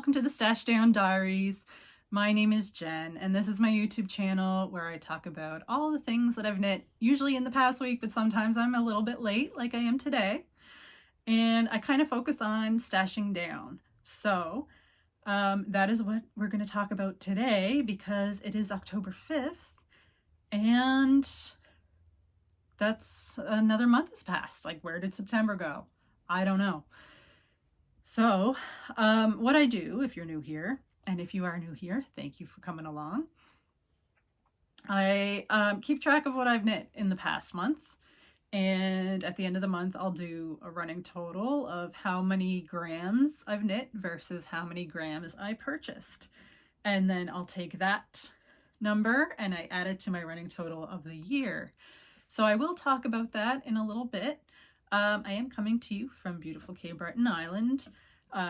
welcome to the Stash Down Diaries. My name is Jen, and this is my YouTube channel where I talk about all the things that I've knit, usually in the past week, but sometimes I'm a little bit late, like I am today. And I kind of focus on stashing down. So that is what we're going to talk about today because it is October 5th, and that's another month has passed. Like, where did September go? I don't know. So what I do, if you're new here, and if you are new here, thank you for coming along. I keep track of what I've knit in the past month, and at the end of the month I'll do a running total of how many grams I've knit versus how many grams I purchased. And then I'll take that number and I add it to my running total of the year. So I will talk about that in a little bit. I am coming to you from beautiful Cape Breton Island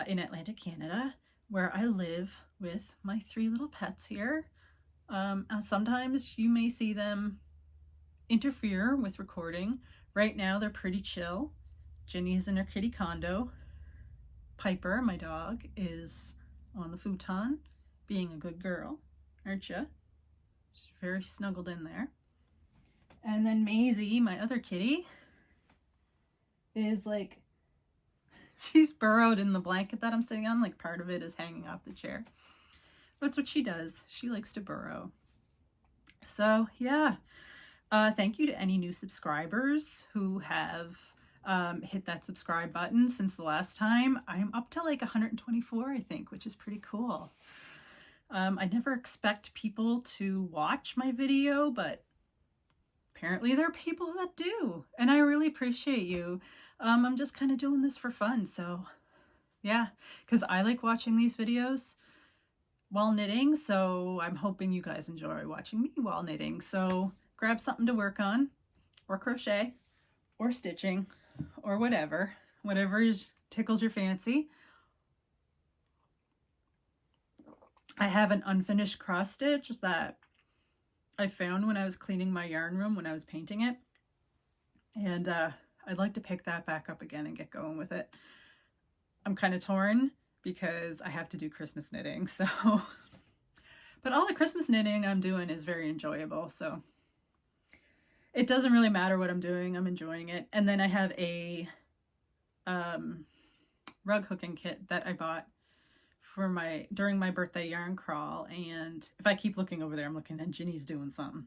in Atlantic Canada, where I live with my three little pets here. Sometimes you may see them interfere with recording. Right now they're pretty chill. Ginny's in her kitty condo. Piper, my dog, is on the futon, being a good girl, aren't you? She's very snuggled in there. And then Maisie, my other kitty, is like, she's burrowed in the blanket that I'm sitting on, like part of it is hanging off the chair. That's what she does. She likes to burrow. So yeah, thank you to any new subscribers who have hit that subscribe button since the last time. I'm up to like 124, I think, which is pretty cool. I never expect people to watch my video, but apparently there are people that do, and I really appreciate you. I'm just kind of doing this for fun, so yeah, because I like watching these videos while knitting, so I'm hoping you guys enjoy watching me while knitting. So grab something to work on, or crochet, or stitching, or whatever tickles your fancy. I have an unfinished cross stitch that I found when I was cleaning my yarn room when I was painting it, and I'd like to pick that back up again and get going with it. I'm kind of torn because I have to do Christmas knitting, so but all the Christmas knitting I'm doing is very enjoyable, so it doesn't really matter what I'm doing, I'm enjoying it. And then I have a rug hooking kit that I bought for during my birthday yarn crawl, and if I keep looking over there, I'm looking at Ginny's doing something.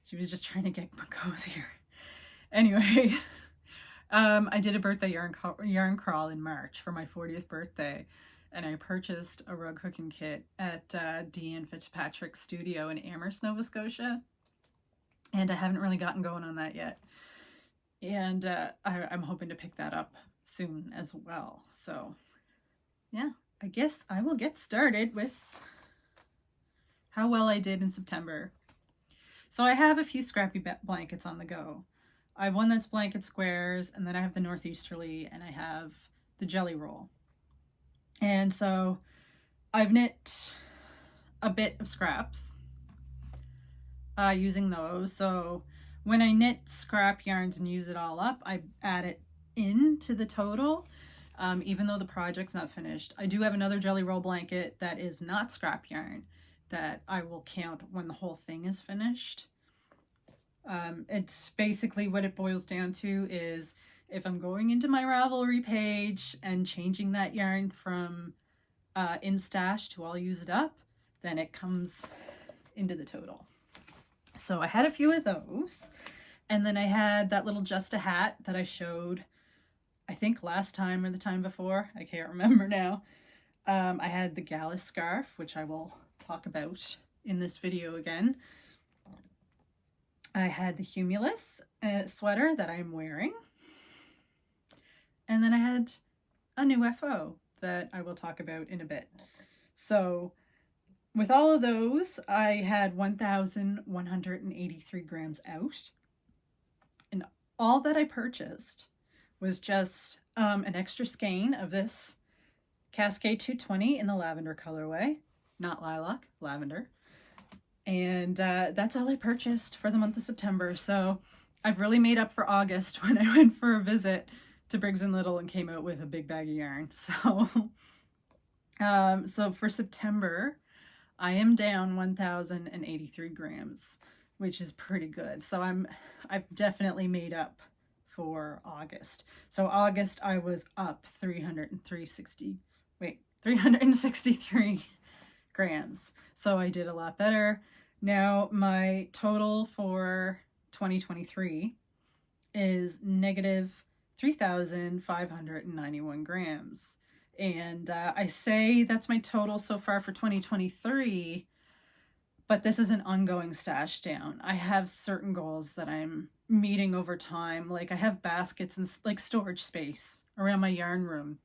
She was just trying to get cozier. Anyway, I did a birthday yarn crawl in March for my 40th birthday, and I purchased a rug hooking kit at Deanne Fitzpatrick's studio in Amherst, Nova Scotia, and I haven't really gotten going on that yet. And I'm hoping to pick that up soon as well. So yeah, I guess I will get started with how well I did in September. So I have a few scrappy blankets on the go. I have one that's blanket squares, and then I have the northeasterly, and I have the jelly roll. And so I've knit a bit of scraps using those. So when I knit scrap yarns and use it all up, I add it into the total. Even though the project's not finished. I do have another jelly roll blanket that is not scrap yarn that I will count when the whole thing is finished. It's basically what it boils down to is if I'm going into my Ravelry page and changing that yarn from in stash to all used up, then it comes into the total. So I had a few of those, and then I had that little Just a Hat that I showed I think last time or the time before, I can't remember now. I had the Gallus scarf, which I will talk about in this video again. I had the Humulus sweater that I'm wearing. And then I had a new FO that I will talk about in a bit. So with all of those, I had 1,183 grams out. And all that I purchased was just an extra skein of this Cascade 220 in the lavender colorway, not lilac, lavender. And that's all I purchased for the month of September. So I've really made up for August when I went for a visit to Briggs & Little and came out with a big bag of yarn. So So for September, I am down 1,083 grams, which is pretty good. So I've definitely made up for August. So August I was up 363 grams. So I did a lot better. Now my total for 2023 is negative 3,591 grams. And I say that's my total so far for 2023, but this is an ongoing stash down. I have certain goals that I'm meeting over time. Like I have baskets and like storage space around my yarn room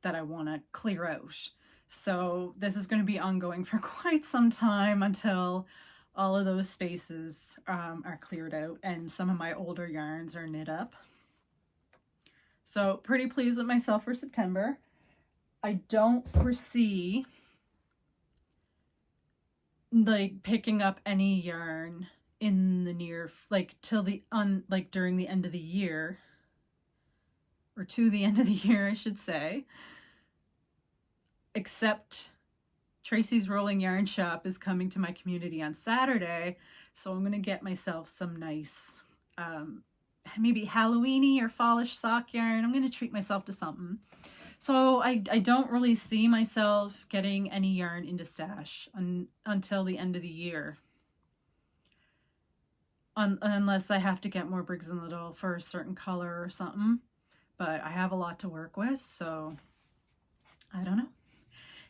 that I want to clear out. So this is going to be ongoing for quite some time until all of those spaces are cleared out and some of my older yarns are knit up. So pretty pleased with myself for September. I don't foresee like picking up any yarn in the near, like till the like during the end of the year, or to the end of the year, I should say, except Tracy's Rolling Yarn Shop is coming to my community on Saturday, so I'm going to get myself some nice maybe Halloweeny or fallish sock yarn. I'm going to treat myself to something. So I don't really see myself getting any yarn into stash until the end of the year. Unless I have to get more Briggs & Little for a certain color or something. But I have a lot to work with, so I don't know.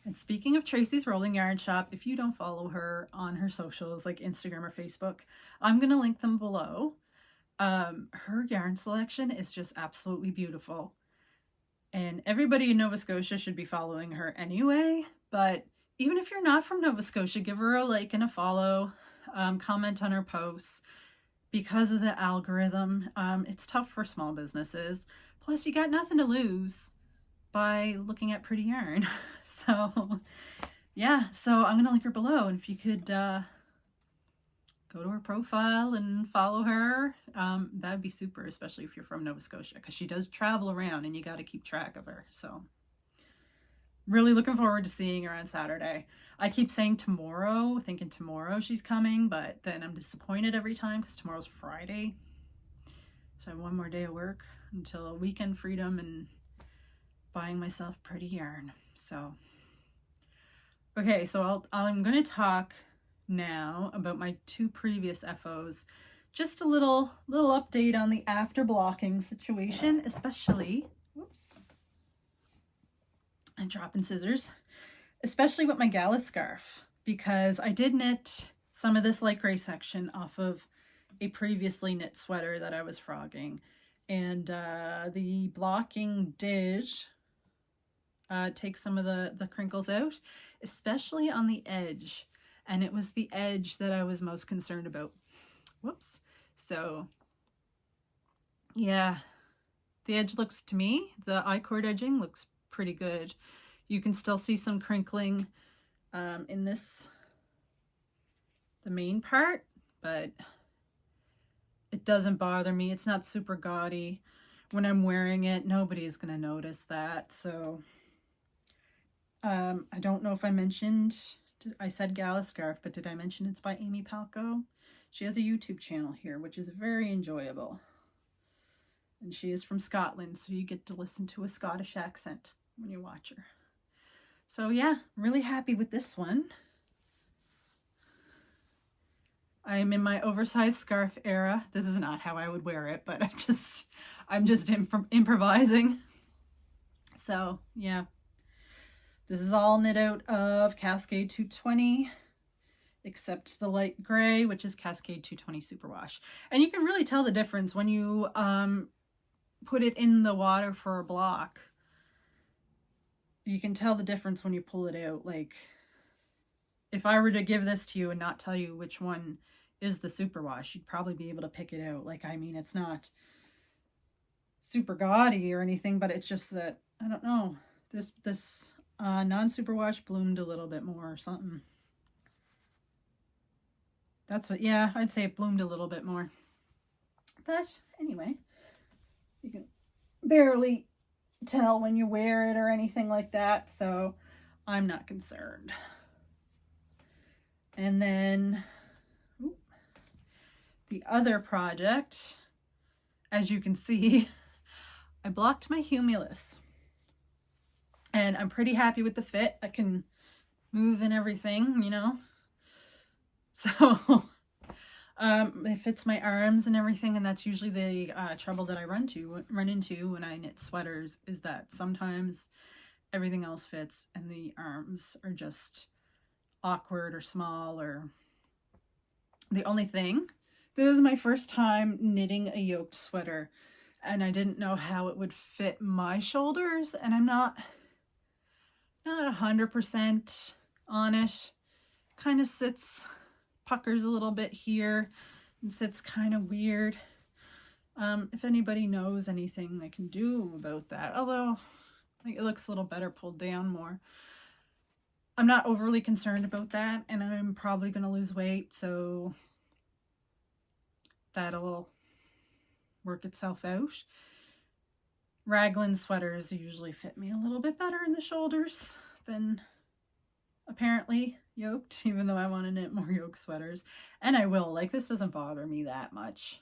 And speaking of Tracy's Rolling Yarn Shop, if you don't follow her on her socials like Instagram or Facebook, I'm going to link them below. Her yarn selection is just absolutely beautiful. And everybody in Nova Scotia should be following her anyway. But even if you're not from Nova Scotia, give her a like and a follow. Comment on her posts. Because of the algorithm, it's tough for small businesses. Plus, you got nothing to lose by looking at pretty yarn. So, yeah. So I'm going to link her below. And if you could go to her profile and follow her, that would be super, especially if you're from Nova Scotia, because she does travel around and you got to keep track of her. So really looking forward to seeing her on Saturday. I keep saying tomorrow, thinking tomorrow she's coming, but then I'm disappointed every time because tomorrow's Friday. So I have one more day of work until weekend freedom and buying myself pretty yarn. So, okay, so I'm going to talk now about my two previous FOs. Just a little update on the after blocking situation, especially, whoops, I'm dropping scissors, especially with my gala scarf, because I did knit some of this light gray section off of a previously knit sweater that I was frogging, and the blocking did take some of the crinkles out, especially on the edge. And it was the edge that I was most concerned about. Whoops. So, yeah, the edge looks, to me, the I-cord edging looks pretty good. You can still see some crinkling in the main part, but it doesn't bother me. It's not super gaudy. When I'm wearing it, nobody's going to notice that. So, I don't know if I mentioned... I said gala scarf, but did I mention it's by Amy Palco? She has a YouTube channel here, which is very enjoyable. And she is from Scotland, so you get to listen to a Scottish accent when you watch her. So yeah, really happy with this one. I'm in my oversized scarf era. This is not how I would wear it, but I'm just improvising. So yeah. This is all knit out of Cascade 220, except the light gray, which is Cascade 220 Superwash. And you can really tell the difference when you put it in the water for a block. You can tell the difference when you pull it out. Like, if I were to give this to you and not tell you which one is the Superwash, you'd probably be able to pick it out. Like, I mean, it's not super gaudy or anything, but it's just that, I don't know, this non-superwash bloomed a little bit more or something. That's what, yeah, I'd say it bloomed a little bit more. But anyway, you can barely tell when you wear it or anything like that. So I'm not concerned. And then the other project, as you can see, I blocked my humulus. And I'm pretty happy with the fit. I can move and everything, you know. So it fits my arms and everything, and that's usually the trouble that I run into when I knit sweaters, is that sometimes everything else fits and the arms are just awkward or small. Or the only thing, this is my first time knitting a yoked sweater, and I didn't know how it would fit my shoulders, and I'm not 100% on it. Kind of sits, puckers a little bit here and sits kind of weird. If anybody knows anything they can do about that, although I think it looks a little better pulled down more. I'm not overly concerned about that, and I'm probably going to lose weight, so that'll work itself out. Raglan sweaters usually fit me a little bit better in the shoulders than apparently yoked, even though I want to knit more yoke sweaters, and I will. Like, this doesn't bother me that much.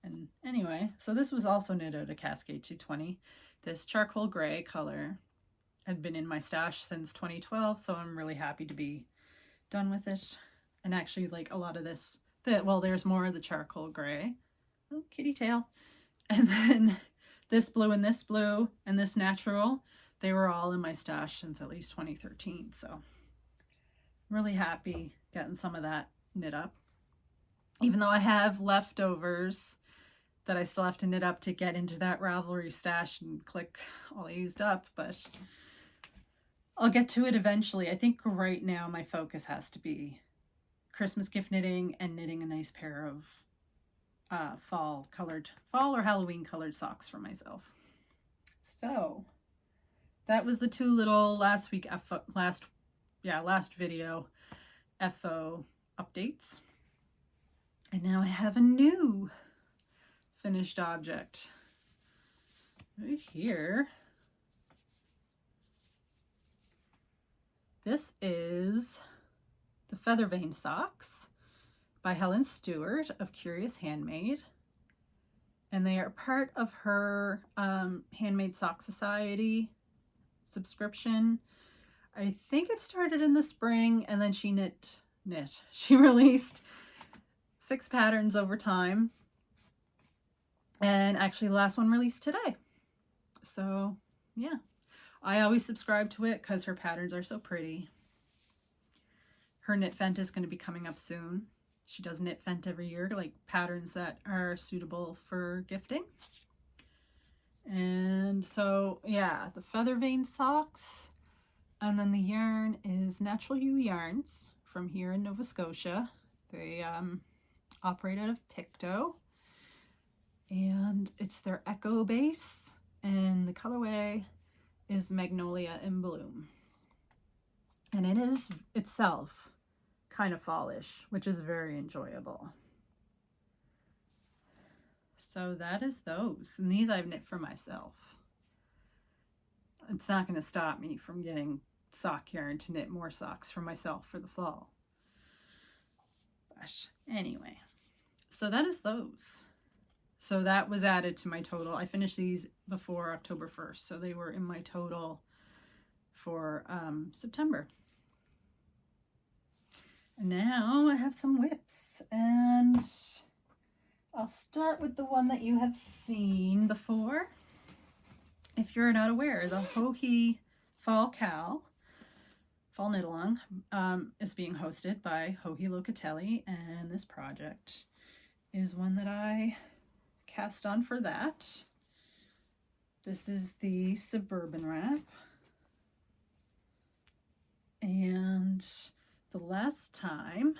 And anyway, so this was also knit out of Cascade 220. This charcoal gray color had been in my stash since 2012, so I'm really happy to be done with it. And actually, like, a lot of this, well, there's more of the charcoal gray. Oh, kitty tail. And then this blue and this blue and this natural, they were all in my stash since at least 2013. So I'm really happy getting some of that knit up. Even though I have leftovers that I still have to knit up to get into that Ravelry stash and click all used up, but I'll get to it eventually. I think right now my focus has to be Christmas gift knitting and knitting a nice pair of fall or Halloween colored socks for myself. So that was the two little last video FO updates. And now I have a new finished object right here. This is the Feather Vein Socks by Helen Stewart of Curious Handmade, and they are part of her Handmade Sock Society subscription. I think it started in the spring, and then she she released 6 patterns over time, and actually the last one released today. So yeah, I always subscribe to it because her patterns are so pretty. Her Knit Fent is going to be coming up soon. She does Knit Fent every year, like patterns that are suitable for gifting. And so yeah, the Feather Vein Socks, and then the yarn is Natural Ewe Yarns from here in Nova Scotia. They operate out of Pictou, and it's their Echo base, and the colorway is Magnolia in Bloom, and it is itself kind of fallish, which is very enjoyable. So that is those, and these I've knit for myself. It's not going to stop me from getting sock yarn to knit more socks for myself for the fall. But anyway, so that is those. So that was added to my total. I finished these before October 1st, so they were in my total for September. And now I have some whips, and I'll start with the one that you have seen before. If you're not aware, the Hohi Fall Knit Along is being hosted by Hohi Locatelli, and this project is one that I cast on for that. This is the Suburban wrap, and the last time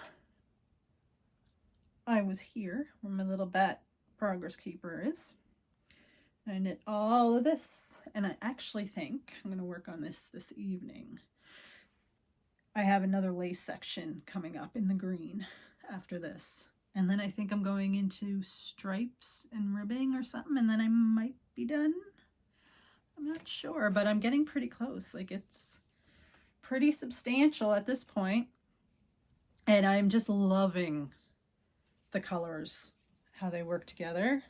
I was here, where my little bat progress keeper is, I knit all of this, and I actually think I'm going to work on this evening. I have another lace section coming up in the green after this, and then I think I'm going into stripes and ribbing or something, and then I might be done. I'm not sure, but I'm getting pretty close. Like, it's pretty substantial at this point. And I'm just loving the colors, how they work together.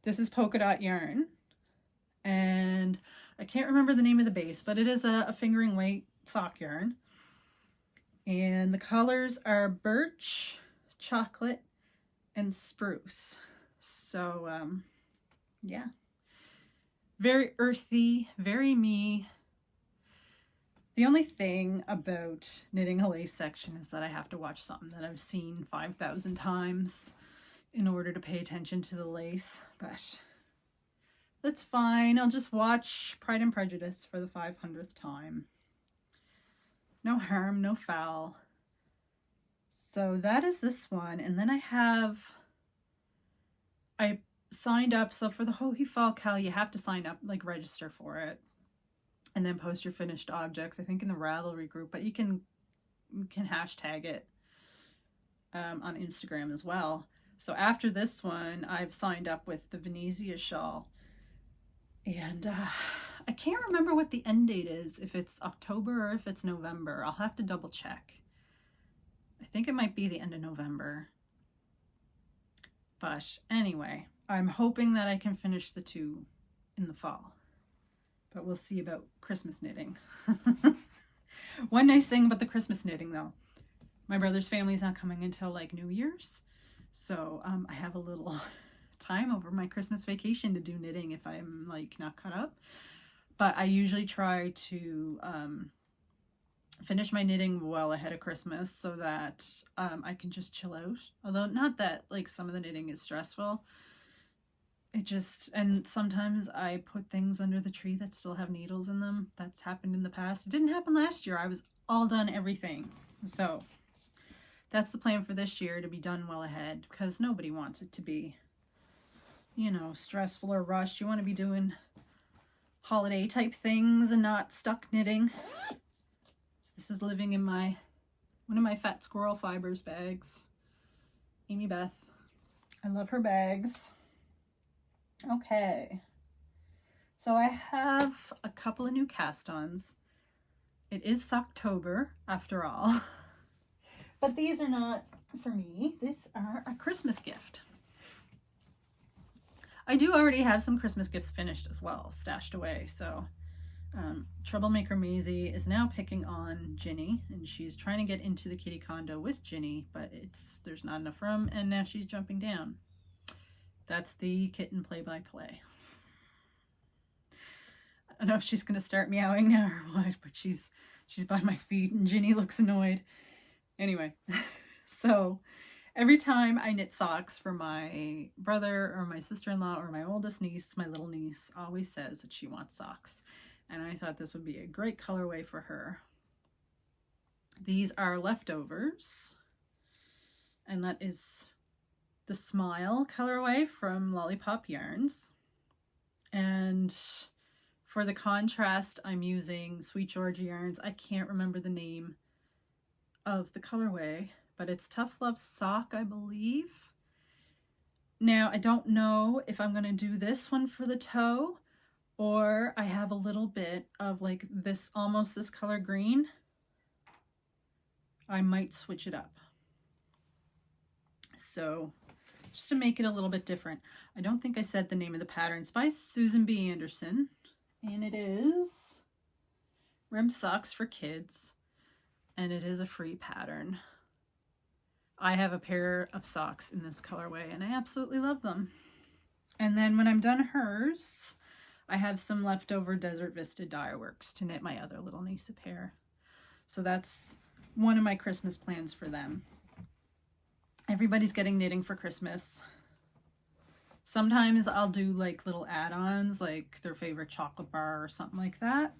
This is polka dot yarn. And I can't remember the name of the base, but it is a fingering weight sock yarn. And the colors are birch, chocolate, and spruce. So, yeah. Very earthy, very me. The only thing about knitting a lace section is that I have to watch something that I've seen 5,000 times in order to pay attention to the lace, but that's fine. I'll just watch Pride and Prejudice for the 500th time. No harm, no foul. So that is this one. And then I signed up. So for the Hohi Fall Cal, you have to sign up, like register for it, and then post your finished objects, I think in the Ravelry group, but you can hashtag it on Instagram as well. So after this one, I've signed up with the Venezia shawl. And I can't remember what the end date is, if it's October or if it's November. I'll have to double check. I think it might be the end of November. But anyway, I'm hoping that I can finish the 2 in the fall. But we'll see about Christmas knitting. One nice thing about the Christmas knitting, though, my brother's family's not coming until like New Year's. So I have a little time over my Christmas vacation to do knitting if I'm like not caught up. But I usually try to finish my knitting well ahead of Christmas so that I can just chill out. Although not that like some of the knitting is stressful. It just, and sometimes I put things under the tree that still have needles in them. That's happened in the past. It didn't happen last year. I was all done everything. So that's the plan for this year, to be done well ahead, because nobody wants it to be, you know, stressful or rushed. You want to be doing holiday type things and not stuck knitting. So this is living in one of my Fat Squirrel Fibers bags. Amy Beth. I love her bags. Okay. So I have a couple of new cast-ons. It is Socktober after all. But these are not for me. These are a Christmas gift. I do already have some Christmas gifts finished as well, stashed away. So Troublemaker Maisie is now picking on Ginny, and she's trying to get into the kitty condo with Ginny, but there's not enough room, and now she's jumping down. That's the kitten play-by-play. I don't know if she's going to start meowing now or what, but she's by my feet, and Ginny looks annoyed. Anyway, so every time I knit socks for my brother or my sister-in-law or my oldest niece, my little niece always says that she wants socks. And I thought this would be a great colorway for her. These are leftovers. And that is the Smile colorway from Lollipop Yarns. And for the contrast, I'm using Sweet Georgia Yarns. I can't remember the name of the colorway, but it's Tough Love Sock, I believe. Now, I don't know if I'm going to do this one for the toe, or I have a little bit of like this, almost this color green. I might switch it up. So just to make it a little bit different. I don't think I said the name of the pattern. It's by Susan B. Anderson, and it is Rimmed Socks for Kids, and it is a free pattern. I have a pair of socks in this colorway, and I absolutely love them. And then when I'm done hers, I have some leftover Desert Vista Dye Works to knit my other little niece a pair. So that's one of my Christmas plans for them. Everybody's getting knitting for Christmas. Sometimes I'll do like little add-ons, like their favorite chocolate bar or something like that.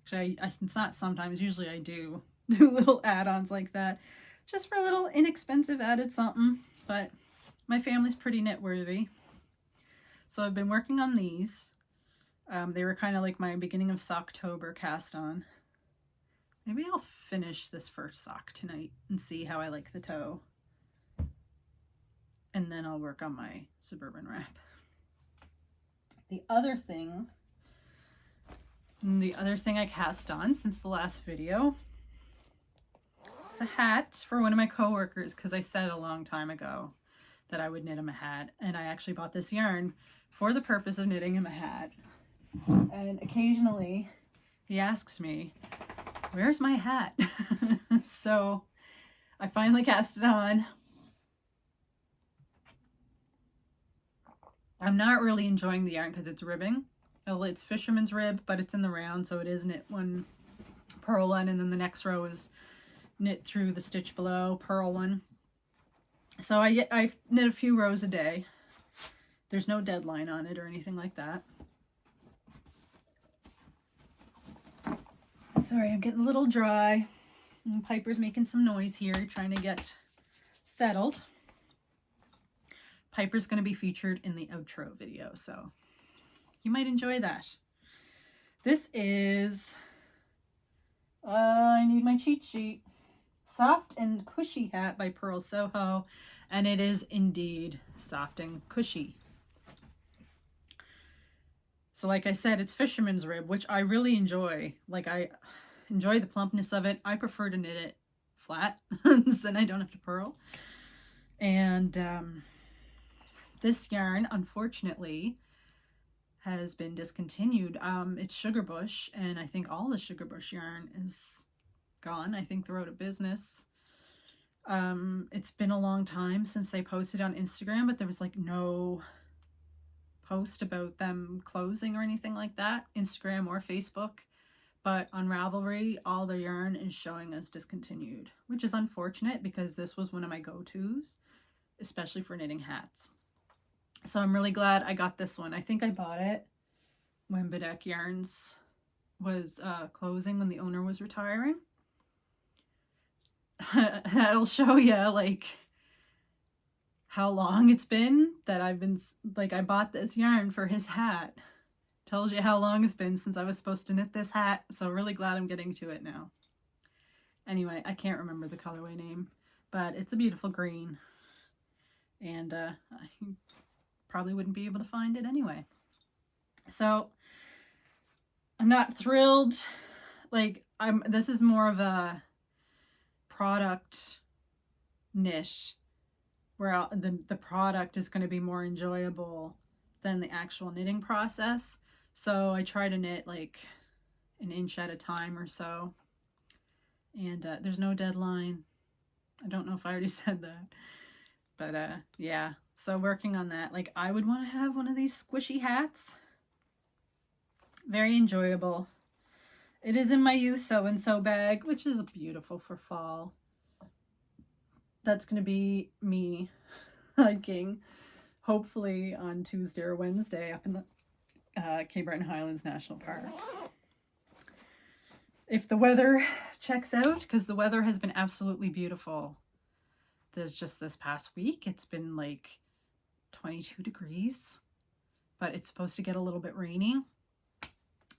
Actually, it's not sometimes, usually I do little add-ons like that, just for a little inexpensive added something. But my family's pretty knit worthy. So I've been working on these. They were kind of like my beginning of Socktober cast on. Maybe I'll finish this first sock tonight and see how I like the toe. And then I'll work on my suburban wrap. The other thing And the other thing I cast on since the last video is a hat for one of my coworkers, because I said a long time ago that I would knit him a hat, and I actually bought this yarn for the purpose of knitting him a hat. And occasionally he asks me, where's my hat? So I finally cast it on. I'm not really enjoying the yarn because it's ribbing. Well, it's fisherman's rib, but it's in the round, so it is knit one, purl one, and then the next row is knit through the stitch below, purl one. So I knit a few rows a day. There's no deadline on it or anything like that. Sorry, I'm getting a little dry. And Piper's making some noise here, trying to get settled. Piper's going to be featured in the outro video, so you might enjoy that. This is, I need my cheat sheet. Soft and Cushy Hat by Pearl Soho, and it is indeed soft and cushy. So like I said, it's fisherman's rib, which I really enjoy. Like, I enjoy the plumpness of it. I prefer to knit it flat, so then I don't have to purl. And this yarn, unfortunately, has been discontinued. It's Sugar Bush, and I think all the Sugar Bush yarn is gone. I think they're out of business. It's been a long time since they posted on Instagram, but there was like no post about them closing or anything like that, Instagram or Facebook. But on Ravelry, all their yarn is showing as discontinued, which is unfortunate because this was one of my go-tos, especially for knitting hats. So I'm really glad I got this one. I think I bought it when Bedeck Yarns was closing, when the owner was retiring. That'll show you like how long it's been that I've been, like, I bought this yarn for his hat. Tells you how long it's been since I was supposed to knit this hat, so really glad I'm getting to it now. Anyway, I can't remember the colorway name, but it's a beautiful green, and I probably wouldn't be able to find it anyway. So I'm not thrilled. Like, this is more of a product niche where the product is going to be more enjoyable than the actual knitting process. So I try to knit like an inch at a time or so, and there's no deadline. I don't know if I already said that, but yeah, so working on that. Like, I would want to have one of these squishy hats. Very enjoyable. It is in my You Sew and Sew bag, which is beautiful for fall. That's going to be me hiking, hopefully on Tuesday or Wednesday, up in the Cape Breton Highlands National Park. If the weather checks out, because the weather has been absolutely beautiful. There's just this past week, it's been like 22 degrees, but it's supposed to get a little bit rainy.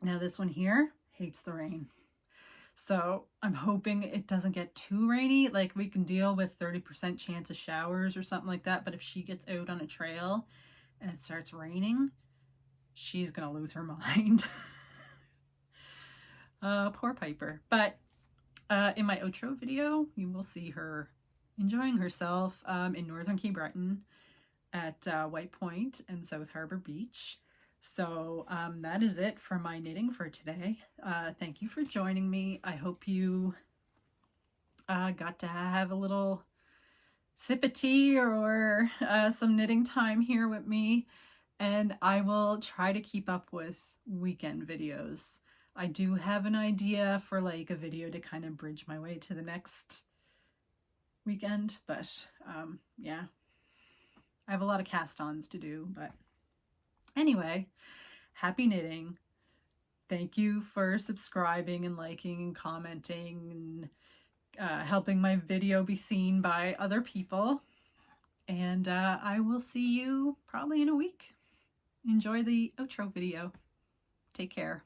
Now this one here hates the rain. So I'm hoping it doesn't get too rainy. Like, we can deal with 30% chance of showers or something like that. But if she gets out on a trail and it starts raining, she's going to lose her mind. Poor Piper. But in my outro video, you will see her enjoying herself in northern Cape Breton at White Point and South Harbour Beach. So that is it for my knitting for today. Thank you for joining me. I hope you got to have a little sip of tea or some knitting time here with me. And I will try to keep up with weekend videos. I do have an idea for like a video to kind of bridge my way to the next weekend. But yeah, I have a lot of cast-ons to do, but anyway, happy knitting. Thank you for subscribing and liking and commenting and helping my video be seen by other people. And I will see you probably in a week. Enjoy the outro video. Take care.